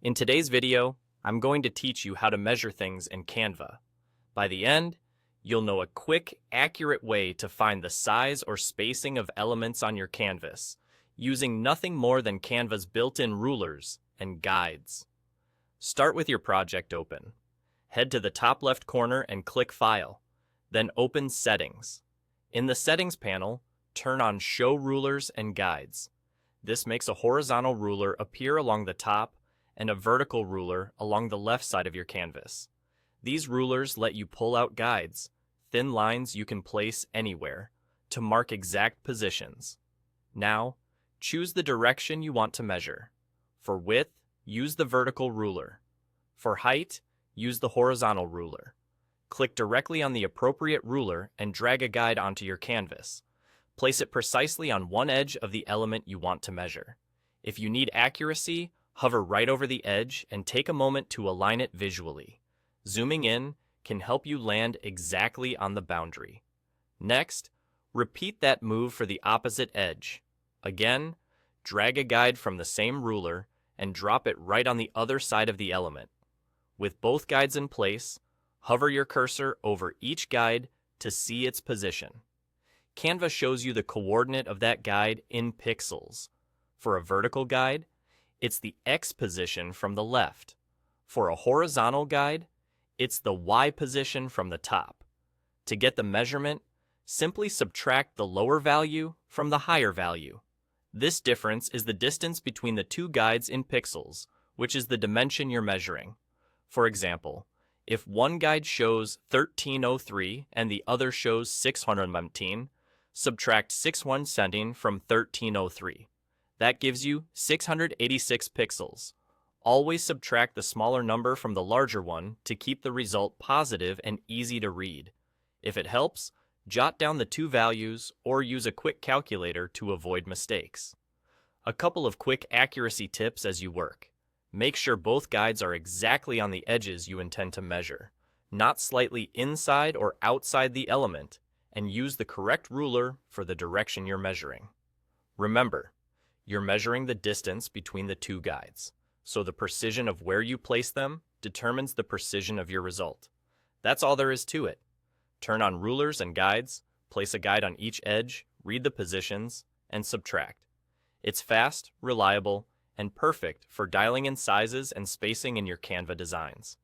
In today's video, I'm going to teach you how to measure things in Canva. By the end, you'll know a quick, accurate way to find the size or spacing of elements on your canvas, using nothing more than Canva's built-in rulers and guides. Start with your project open. Head to the top left corner and click File, then open Settings. In the Settings panel, turn on Show Rulers and Guides. This makes a horizontal ruler appear along the top and a vertical ruler along the left side of your canvas. These rulers let you pull out guides, thin lines you can place anywhere, to mark exact positions. Now, choose the direction you want to measure. For width, use the vertical ruler. For height, use the horizontal ruler. Click directly on the appropriate ruler and drag a guide onto your canvas. Place it precisely on one edge of the element you want to measure. If you need accuracy, hover right over the edge and take a moment to align it visually. Zooming in can help you land exactly on the boundary. Next, repeat that move for the opposite edge. Again, drag a guide from the same ruler and drop it right on the other side of the element. With both guides in place, hover your cursor over each guide to see its position. Canva shows you the coordinate of that guide in pixels. For a vertical guide, it's the X position from the left. For a horizontal guide, it's the Y position from the top. To get the measurement, simply subtract the lower value from the higher value. This difference is the distance between the two guides in pixels, which is the dimension you're measuring. For example, if one guide shows 1303 and the other shows 617, subtract 617 from 1303. That gives you 686 pixels. Always subtract the smaller number from the larger one to keep the result positive and easy to read. If it helps, jot down the two values or use a quick calculator to avoid mistakes. A couple of quick accuracy tips as you work. Make sure both guides are exactly on the edges you intend to measure, not slightly inside or outside the element, and use the correct ruler for the direction you're measuring. Remember, you're measuring the distance between the two guides, so the precision of where you place them determines the precision of your result. That's all there is to it. Turn on rulers and guides, place a guide on each edge, read the positions, and subtract. It's fast, reliable, and perfect for dialing in sizes and spacing in your Canva designs.